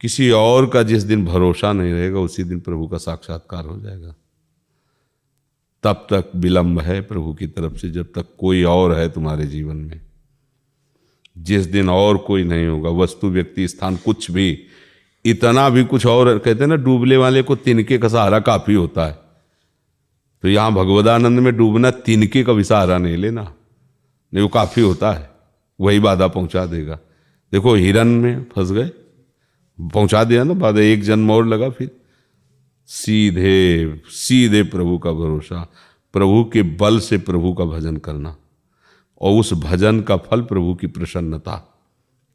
किसी और का जिस दिन भरोसा नहीं रहेगा उसी दिन प्रभु का साक्षात्कार हो जाएगा। तब तक विलंब है प्रभु की तरफ से जब तक कोई और है तुम्हारे जीवन में। जिस दिन और कोई नहीं होगा, वस्तु व्यक्ति स्थान कुछ भी, इतना भी कुछ और, कहते हैं ना डूबने वाले को तिनके का सहारा काफी होता है। तो यहां भगवदानंद में डूबना तिनके का भी सहारा नहीं लेना, नहीं वो काफी होता है, वही बाधा पहुंचा देगा। देखो हिरन में फंस गए, पहुंचा दिया ना, बाद एक जन्म और लगा, फिर सीधे सीधे प्रभु का भरोसा, प्रभु के बल से प्रभु का भजन करना, और उस भजन का फल प्रभु की प्रसन्नता,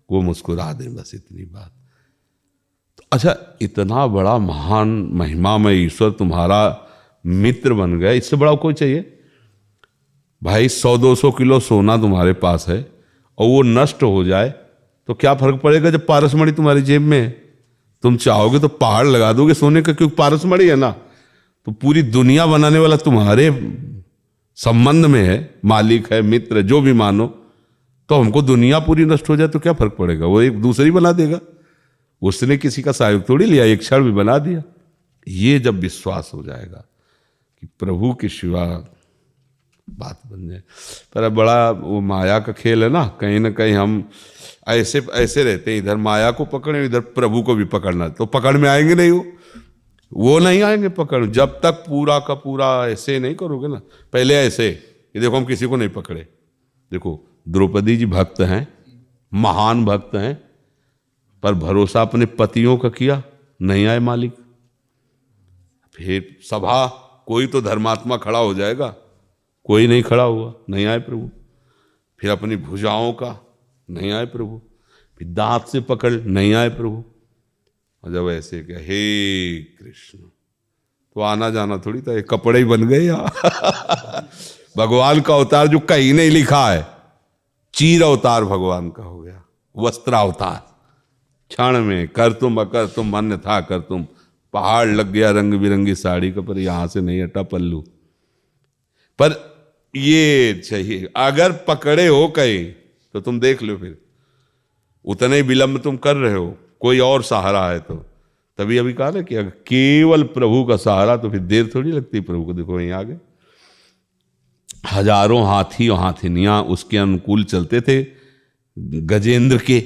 वो मुस्कुरा दे, बस इतनी बात। तो अच्छा, इतना बड़ा महान महिमामय ईश्वर तुम्हारा मित्र बन गया, इससे बड़ा कोई चाहिए? भाई 100-200 किलो सोना तुम्हारे पास है और वो नष्ट हो जाए तो क्या फर्क पड़ेगा? जब पारसमणि तुम्हारी जेब में है, तुम चाहोगे तो पहाड़ लगा दोगे सोने का, क्योंकि पारसमणि है ना। तो पूरी दुनिया बनाने वाला तुम्हारे संबंध में है, मालिक है, मित्र, जो भी मानो। तो हमको दुनिया पूरी नष्ट हो जाए तो क्या फर्क पड़ेगा? वो एक दूसरी बना देगा, उसने किसी का सहयोग थोड़ी लिया, एक क्षण भी बना दिया। ये जब विश्वास हो जाएगा कि प्रभु के सिवा बात बन जाए। पर बड़ा वो माया का खेल है ना, कहीं ना कहीं हम ऐसे ऐसे रहते हैं, इधर माया को पकड़े, इधर प्रभु को भी पकड़ना, तो पकड़ में आएंगे नहीं, वो नहीं आएंगे पकड़। जब तक पूरा का पूरा ऐसे नहीं करोगे ना, पहले ऐसे, ये देखो हम किसी को नहीं पकड़े। देखो द्रौपदी जी भक्त हैं, महान भक्त हैं, पर भरोसा अपने पतियों का किया, नहीं आए मालिक। फिर सभा, कोई तो धर्मात्मा खड़ा हो जाएगा, कोई नहीं खड़ा हुआ, नहीं आए प्रभु। फिर अपनी भुजाओं का, नहीं आए प्रभु। फिर दांत से पकड़, नहीं आए प्रभु। और जब ऐसे क्या, हे कृष्ण, तो आना जाना थोड़ी था, ये कपड़े ही बन गए यार। भगवान का अवतार जो कहीं नहीं लिखा है, चीर अवतार भगवान का हो गया, वस्त्रावतार। क्षण में कर तुम अकर तुम अन्य था कर तुम, पहाड़ लग गया रंग बिरंगी साड़ी का, पर यहां से नहीं हटा पल्लू। पर ये चाहिए, अगर पकड़े हो कहीं तो तुम देख लो, फिर उतने ही विलंब तुम कर रहे हो, कोई और सहारा है तो। तभी अभी कहा ना कि अगर केवल प्रभु का सहारा तो फिर देर थोड़ी लगती प्रभु को। देखो वहीं आगे हजारों हाथी और हाथिनियां उसके अनुकूल चलते थे गजेंद्र के।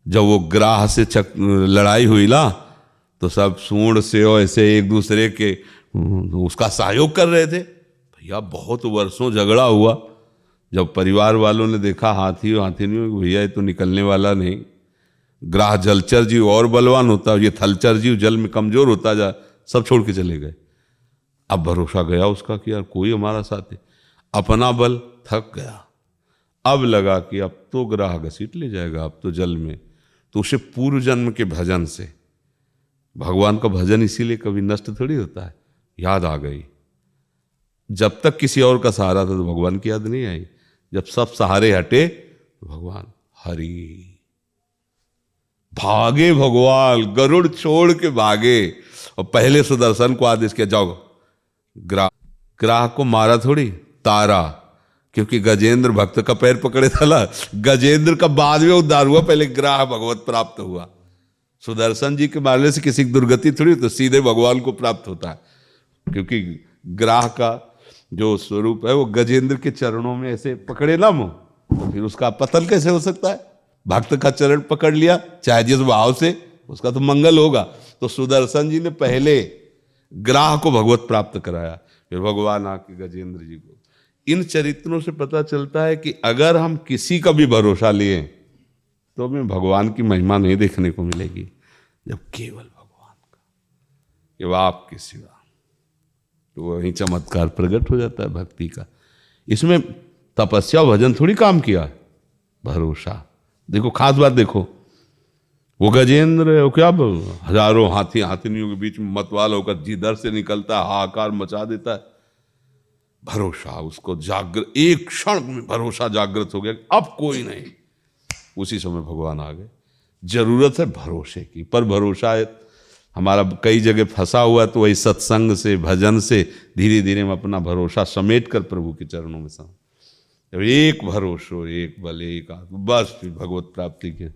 जब वो ग्राह से लड़ाई हुई ना, तो सब सूंड से और ऐसे एक दूसरे के उसका सहयोग कर रहे थे। भैया बहुत वर्षों झगड़ा हुआ, जब परिवार वालों ने देखा हाथी और हाथिनियों, भैया ये तो निकलने वाला नहीं। ग्राह जलचर जीव और बलवान होता, ये थलचर जीव जल में कमजोर होता जा, सब छोड़ के चले गए। अब भरोसा गया उसका कि यार कोई हमारा साथ है, अपना बल थक गया। अब लगा कि अब तो ग्राह घसीट ले जाएगा, अब तो जल में। तो उसे पूर्व जन्म के भजन से, भगवान का भजन इसीलिए कभी नष्ट थोड़ी होता है, याद आ गई। जब तक किसी और का सहारा था तो भगवान की याद नहीं आई, जब सब सहारे हटे तो भगवान हरि भागे, भगवान गरुड़ छोड़ के भागे। और पहले सुदर्शन को आदेश किया, जाओ ग्राह को मारा थोड़ी, तारा, क्योंकि गजेंद्र भक्त का पैर पकड़े था ना, गजेंद्र का बाद में उद्धार हुआ, पहले ग्राह भगवत प्राप्त हुआ। सुदर्शन जी के मारने से किसी की दुर्गति थोड़ी, तो सीधे भगवान को प्राप्त होता है, क्योंकि ग्राह का जो स्वरूप है वो गजेंद्र के चरणों में ऐसे पकड़े ना मुंह, तो फिर उसका पतन कैसे हो सकता है? भक्त का चरण पकड़ लिया चाहे जिस भाव से, उसका तो मंगल होगा। तो सुदर्शन जी ने पहले ग्राह को भगवत प्राप्त कराया, फिर भगवान आके गजेंद्र जी को। इन चरित्रों से पता चलता है कि अगर हम किसी का भी भरोसा लिए तो हमें भगवान की महिमा नहीं देखने को मिलेगी, जब केवल भगवान का, कि आपके सिवा, तो वही चमत्कार प्रकट हो जाता है भक्ति का। इसमें तपस्या भजन थोड़ी काम किया है, भरोसा। देखो खास बात देखो, वो गजेंद्र वो क्या हजारों हाथी हाथिनियों के बीच में मतवाल होकर जिधर से निकलता है हाहाकार मचा देता है। भरोसा उसको जागृत, एक क्षण में भरोसा जागृत हो गया, अब कोई नहीं। उसी समय भगवान आ गए। जरूरत है भरोसे की, पर भरोसा हमारा कई जगह फंसा हुआ है, तो वही सत्संग से भजन से धीरे धीरे हम अपना भरोसा समेट कर प्रभु के चरणों में एक भरोसो एक बल एक आत्मा, बस फिर भगवत प्राप्ति के